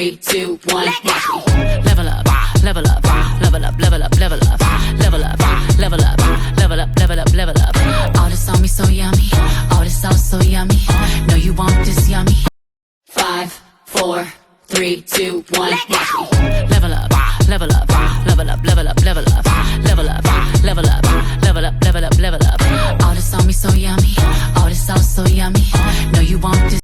3, 2, 1, watch me. Level up, level up, level up, level up, level up, level up, level up, level up, level up, level up. All this on me so yummy, all this sauce so yummy. Know you want this yummy. 5, 4, 3, 2, 1, watch me. Level up, level up, level up, level up, level up, level up, level up, level up, level up, level up. All this on me so yummy, all this sauce so yummy. Know you want this.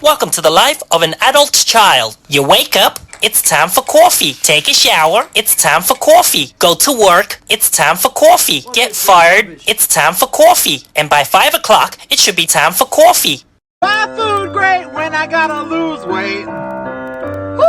Welcome to the life of an adult child. You wake up, it's time for coffee. Take a shower, it's time for coffee. Go to work, it's time for coffee. Get fired, it's time for coffee. And by 5 o'clock, it should be time for coffee. My food great when I gotta lose weight. Woo!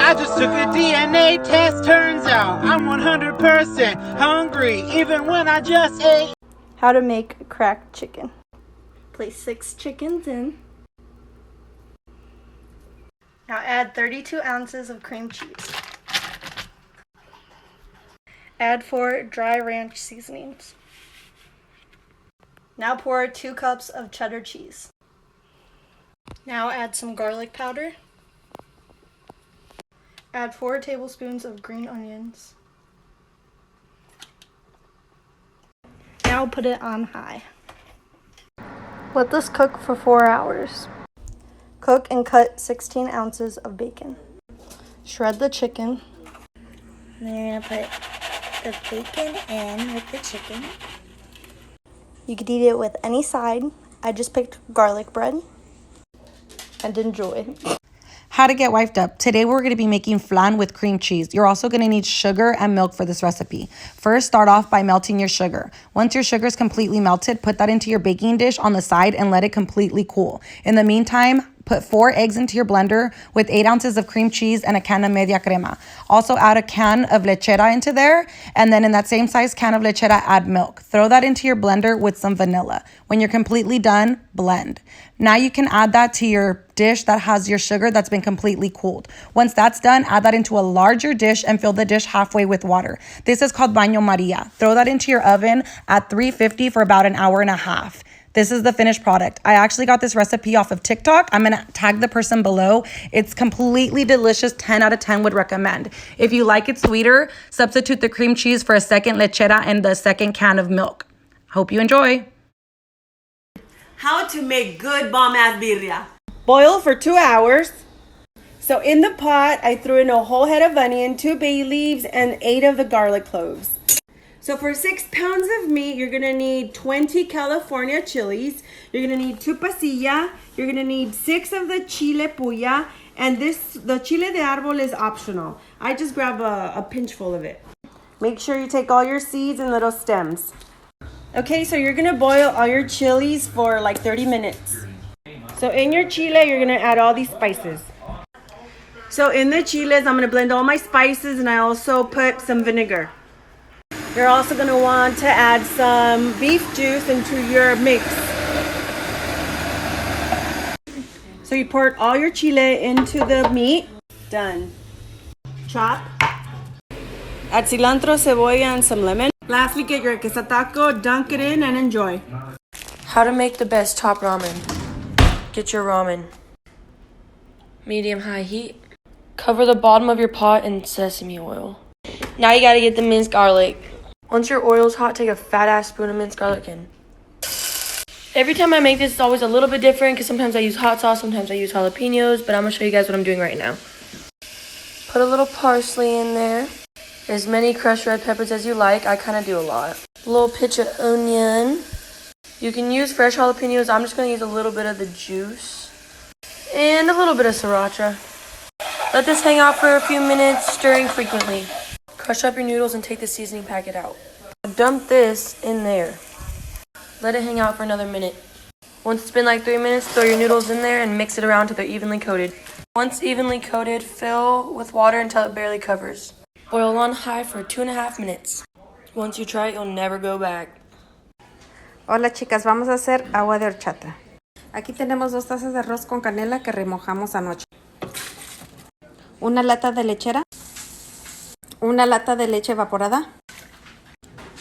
I just took a DNA test, turns out I'm 100% hungry, even when I just ate. How to make cracked chicken. Place 6 chickens in. Now add 32 ounces of cream cheese. Add 4 dry ranch seasonings. Now pour 2 cups of cheddar cheese. Now add some garlic powder. Add 4 tablespoons of green onions. Now put it on high. Let this cook for 4 hours. Cook and cut 16 ounces of bacon. Shred the chicken. And then you're going to put the bacon in with the chicken. You could eat it with any side. I just picked garlic bread. And enjoy. How to get wiped up. Today we're going to be making flan with cream cheese. You're also going to need sugar and milk for this recipe. First, start off by melting your sugar. Once your sugar is completely melted, put that into your baking dish on the side and let it completely cool. In the meantime, put 4 eggs into your blender with 8 ounces of cream cheese and a can of media crema. Also add a can of lechera into there, and then in that same size can of lechera, add milk. Throw that into your blender with some vanilla. When you're completely done, blend. Now you can add that to your dish that has your sugar that's been completely cooled. Once that's done, add that into a larger dish and fill the dish halfway with water. This is called baño Maria. Throw that into your oven at 350 for about an hour and a half. This is the finished product. I actually got this recipe off of TikTok. I'm going to tag the person below. It's completely delicious. 10 out of 10 would recommend. If you like it sweeter, substitute the cream cheese for a second lechera and the second can of milk. Hope you enjoy. How to make good bomb-ass birria. Boil for 2 hours. So in the pot, I threw in a whole head of onion, 2 bay leaves, and 8 of the garlic cloves. So for 6 pounds of meat, you're going to need 20 California chilies. You're going to need 2 pasilla. You're going to need 6 of the chile puya. And the chile de árbol is optional. I just grab a pinch full of it. Make sure you take all your seeds and little stems. Okay, so you're going to boil all your chilies for like 30 minutes. So in your chile, you're going to add all these spices. So in the chiles, I'm going to blend all my spices, and I also put some vinegar. You're also going to want to add some beef juice into your mix. So you pour all your chile into the meat. Done. Chop. Add cilantro, cebolla, and some lemon. Lastly, get your queso taco, dunk it in, and enjoy. How to make the best top ramen. Get your ramen. Medium-high heat. Cover the bottom of your pot in sesame oil. Now you gotta get the minced garlic. Once your oil's hot, take a fat-ass spoon of minced garlic in. Every time I make this, it's always a little bit different because sometimes I use hot sauce, sometimes I use jalapenos, but I'm gonna show you guys what I'm doing right now. Put a little parsley in there. As many crushed red peppers as you like. I kind of do a lot. A little pinch of onion. You can use fresh jalapenos. I'm just going to use a little bit of the juice. And a little bit of sriracha. Let this hang out for a few minutes, stirring frequently. Crush up your noodles and take the seasoning packet out. Dump this in there. Let it hang out for another minute. Once it's been like 3 minutes, throw your noodles in there and mix it around till they're evenly coated. Once evenly coated, fill with water until it barely covers. Oil on high for 2.5 minutes. Once you try it, you'll never go back. Hola chicas, vamos a hacer agua de horchata. Aquí tenemos 2 tazas de arroz con canela que remojamos anoche. Una lata de lechera. Una lata de leche evaporada.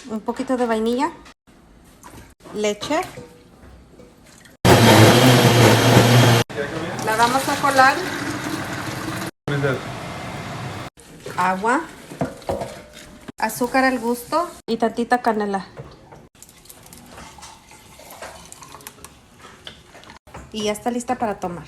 Un poquito de vainilla. Leche. La vamos a colar. Agua. Azúcar al gusto y tantita canela. Y ya está lista para tomar.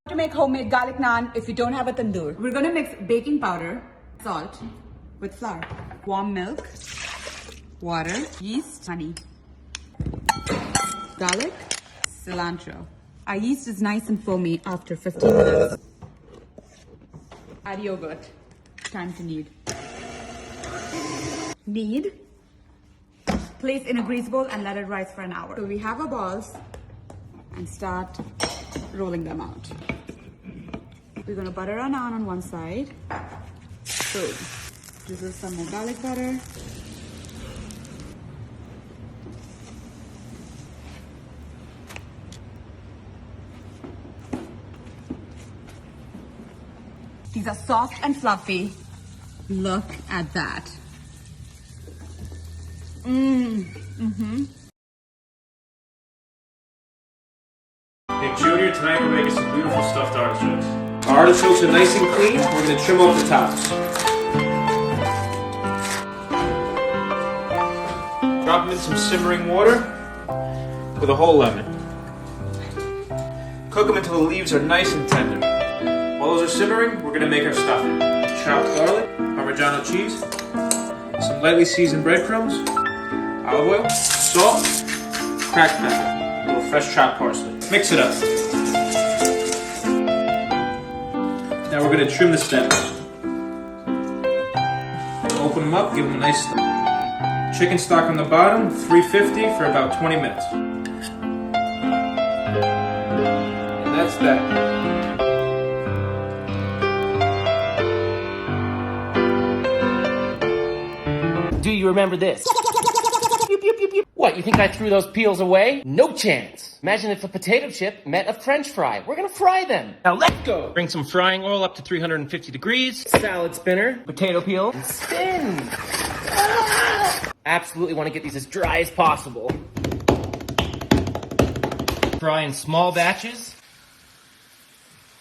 To make homemade garlic naan if you don't have a tandoor. We're gonna mix baking powder, salt with flour, warm milk, water, yeast, honey, garlic, cilantro. Our yeast is nice and foamy after 15 minutes. Add yogurt. Time to knead. Knead. Place in a grease bowl and let it rise for an hour. So we have our balls and start rolling them out. We're gonna butter our naan on one side. So this is some more garlic butter. These are soft and fluffy. Look at that. Hey Junior, tonight we're making some beautiful stuffed artichokes. Our artichokes are nice and clean. We're going to trim off the tops. Drop them in some simmering water with a whole lemon. Cook them until the leaves are nice and tender. While those are simmering, we're going to make our stuffing. Chopped garlic, Parmigiano cheese, some lightly seasoned breadcrumbs, olive oil, salt, cracked pepper, a little fresh chopped parsley. Mix it up. Now we're going to trim the stems. Open them up, give them a nice chicken stock on the bottom, 350 for about 20 minutes. And that's that. Do you remember this? What, you think I threw those peels away? No chance. Imagine if a potato chip met a French fry. We're gonna fry them. Now let's go. Bring some frying oil up to 350 degrees. Salad spinner, potato peel, and spin. Ah! Absolutely want to get these as dry as possible. Fry in small batches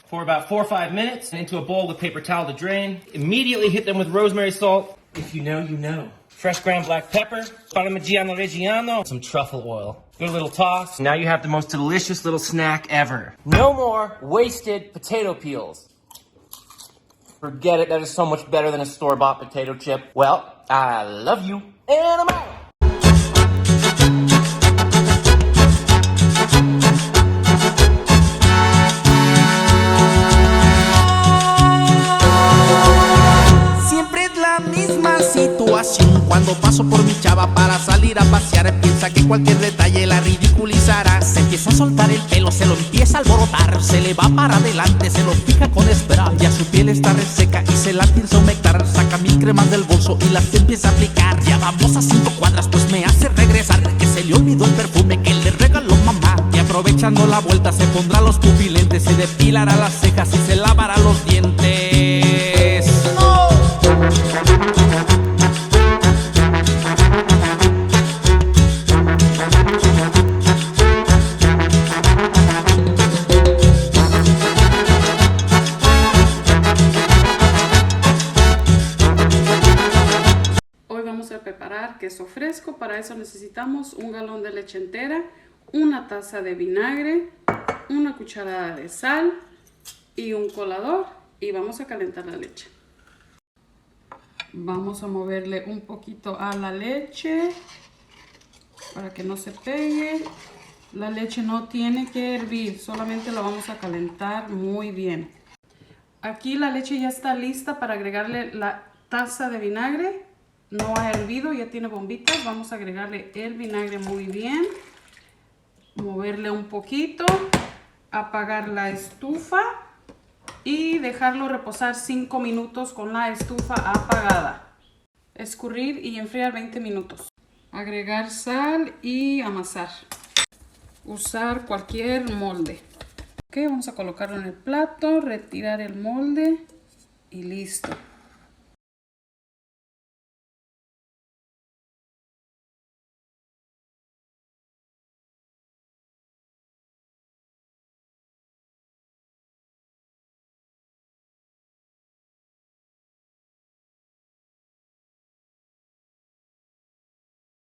for about 4 or 5 minutes into a bowl with paper towel to drain. Immediately hit them with rosemary salt. If you know, you know. Fresh ground black pepper, Parmigiano Reggiano, some truffle oil. Good little toss. Now you have the most delicious little snack ever. No more wasted potato peels. Forget it, that is so much better than a store-bought potato chip. Well, I love you, and I'm out. Cuando paso por mi chava para salir a pasear, piensa que cualquier detalle la ridiculizará. Se empieza a soltar el pelo, se lo empieza a alborotar, se le va para adelante, se lo fija con espera. Ya su piel está reseca y se la piensa humectar. Saca mi cremas del bolso y las empieza a aplicar. Ya vamos a 5 cuadras, pues me hace regresar, que se le olvidó el perfume que le regaló mamá. Y aprovechando la vuelta se pondrá los pupilentes, se depilará las cejas y se lavará los dientes. ¡No! Hoy vamos a preparar queso fresco. Para eso necesitamos un galón de leche entera, una taza de vinagre, una cucharada de sal y un colador, y vamos a calentar la leche. Vamos a moverle un poquito a la leche para que no se pegue. La leche no tiene que hervir, solamente la vamos a calentar muy bien. Aquí la leche ya está lista para agregarle la taza de vinagre. No ha hervido, ya tiene bombitas. Vamos a agregarle el vinagre muy bien. Moverle un poquito. Apagar la estufa. Y dejarlo reposar 5 minutos con la estufa apagada. Escurrir y enfriar 20 minutos. Agregar sal y amasar. Usar cualquier molde. Ok, vamos a colocarlo en el plato. Retirar el molde. Y listo.